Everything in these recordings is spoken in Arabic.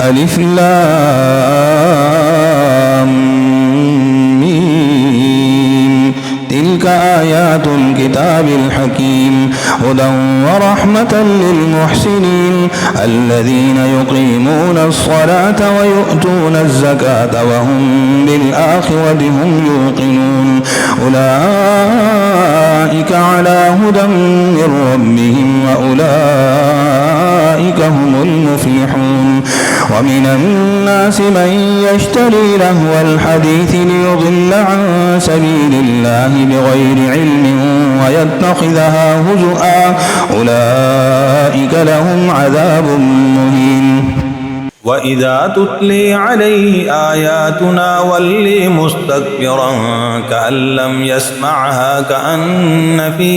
ألف لام ميم. تلك آيات الكتاب الحكيم هدى ورحمة للمحسنين الذين يقيمون الصلاة ويؤتون الزكاة وهم بالآخرة هم يوقنون أولئك على هدى من ربهم وأولئك هم المفلحون. ومن الناس من يشتري لهو الحديث ليضل عن سبيل الله بغير علم ويتخذها هزؤا أولئك لهم عذاب مهين. وإذا تتلي عليه آياتنا ولي مستكبرا كأن لم يسمعها كأن في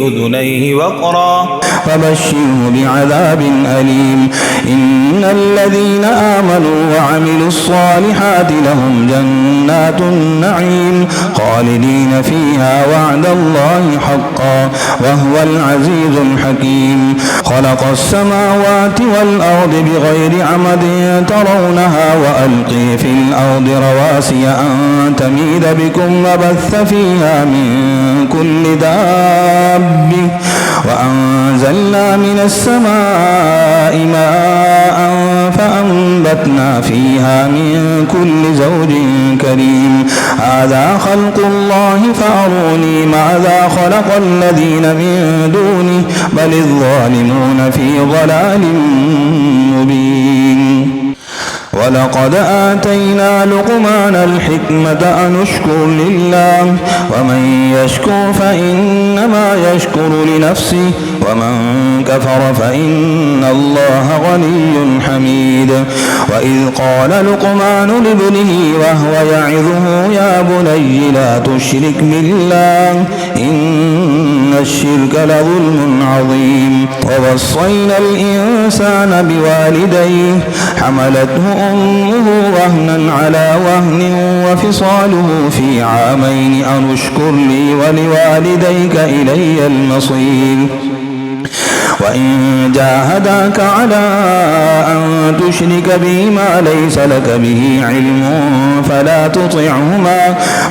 أذنيه وقرا فبشره بعذاب أليم. إن الذين آمنوا وعملوا الصالحات لهم جنات النعيم خالدين فيها وعد الله حقا وهو العزيز الحكيم. خلق السماوات والأرض بغير عمد ترونها وألقي في الأرض رواسي أن تميد بكم وبث فيها من كل داب وأنزلنا من السماء ماء فأنبتنا فيها من كل زوج كريم. هذا خلق الله فأروني ماذا خلق الذين من دونه بل الظالمون في ضلال مبين. ولقد آتينا لقمان الحكمة أن اشكر لله ومن يشكر فإنما يشكر لنفسه ومن كفر فإن الله غني حميد. وإذ قال لقمان لابنه وهو يعظه يا بني لا تشرك بالله إن الشرك لظلم عظيم. ووصينا الإنسان بوالديه حملته أمه وهنا على وهن وفصاله في عامين أن اشكر لي ولوالديك إلي المصير. وإن جاهداك على أن تشرك بي ما ليس لك به علم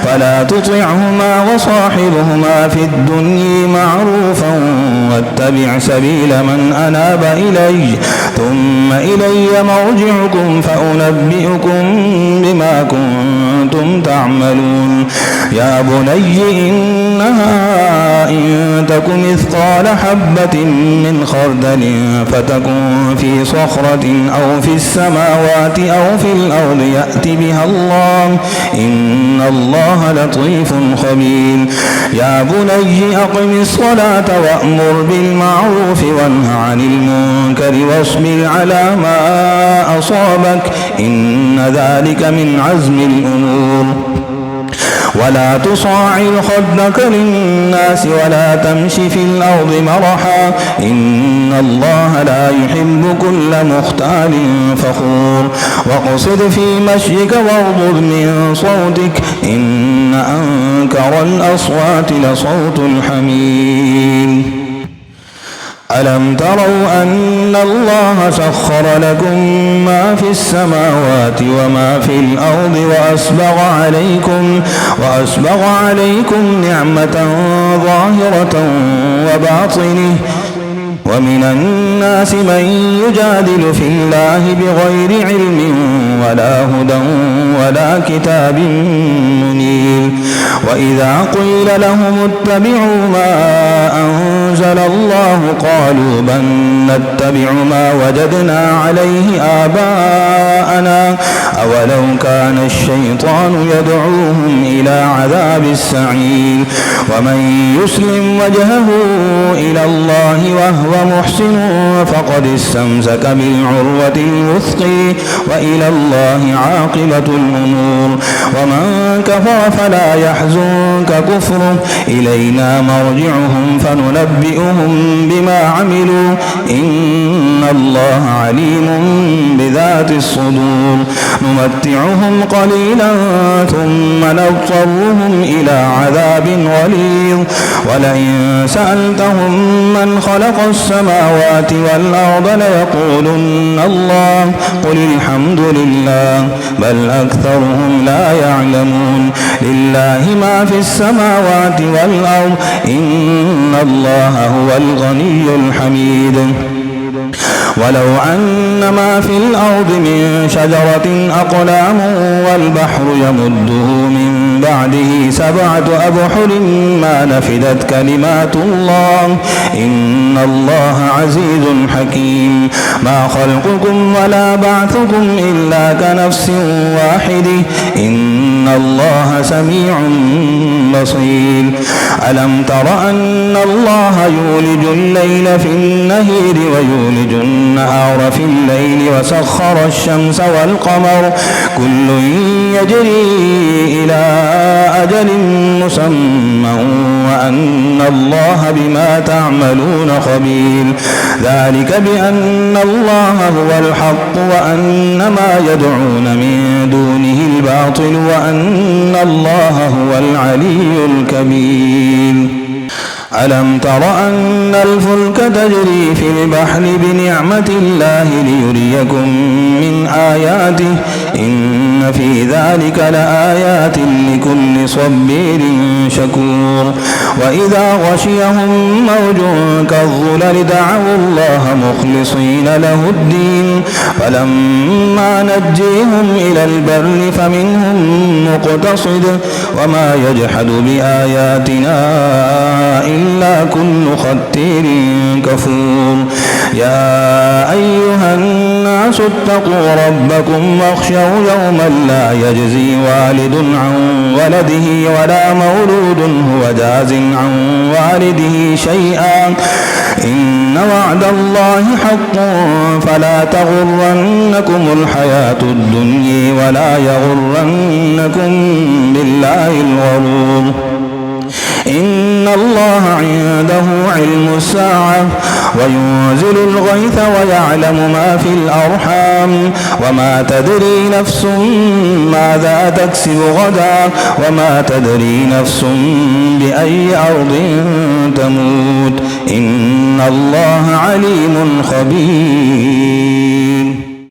فلا تطعهما وصاحبهما في الدنيا معروفا واتبع سبيل من أناب إلي ثم إلي مرجعكم فأنبئكم بما كنتم تعملون. يا بني إنها إن تك مثقال حبة من خردل فتكن في صخرة أو في السماوات أو في الأرض يأت بها الله إن الله لطيف خبير. يا بني أقم الصلاة وأمر بالمعروف وانه عن المنكر واصبر على ما أصابك إن ذلك من عزم الأمور. ولا تصاعر خدك للناس ولا تمش في الأرض مرحا إن الله لا يحب كل مختال فخور. واقصد في مشيك واغضض من صوتك إن أنكر الأصوات لصوت الحمير. ألم تروا أن الله سخر لكم ما في السماوات وما في الأرض وأسبغ عليكم نعمة ظاهرة وباطنة ومن الناس من يجادل في الله بغير علم ولا هدى ولا كتاب منير. وإذا قيل لهم اتبعوا ما أنزل الله قالوا بل نتبع ما وجدنا عليه آباءنا أولو كان الشيطان يدعوهم إلى عذاب السعير. ومن يسلم وجهه إلى الله وهو محسن فقد استمسك بالعروة الوثقى وإلى الله عاقبة الأمور. ومن كفر فلا ولا يحزنك كفره إلينا مرجعهم فننبئهم بما عملوا إن الله عليم بذات الصدور نمتعهم قليلا ثم نضطرهم إلى عذاب غليظ ولئن سألتهم من خلق السماوات والأرض ليقولن الله قل الحمد لله بل أكثرهم لا يعلمون لله ما في السماوات والأرض إن الله هو الغني الحميد ولو أن ما في الأرض من شجرة أقلام والبحر يمده من بعده 7 أبحر ما نفدت كلمات الله إن الله عزيز حكيم ما خلقكم ولا بعثكم إلا كنفس واحدة إن الله سميع بصير ألم تر أن الله يولج الليل في النهار ويولج النهار في الليل وسخر الشمس والقمر كل يجري إلى أجل مسمى وأن الله بما تعملون خبير ذلك بأن الله هو الحق وأن ما يدعون من دونه الباطل وأن الله هو العلي الكبير ألم تر أن الفلك تجري في البحر بنعمة الله ليريكم من آياته إن في ذلك لآيات لكل صبير شكور وإذا غشيهم موج كالظلل دعوا الله مخلصين له الدين فلما نجيهم إلى البر فمنهم مقتصد وما يجحد بآياتنا إلا كل ختير كفور يا أيها الناس اتقوا ربكم واخشوا يوما لا يجزي والد عن ولده ولا مولود هو جاز عن والده شيئا إن وعد الله حق فلا تغرنكم الحياة الدنيا ولا يغرنكم بالله الغرور إن الله عنده علم الساعة وينزل الغيث ويعلم ما في الأرحام وما تدري نفس ماذا تكسب غدا وما تدري نفس بأي أرض تموت إن الله عليم خبير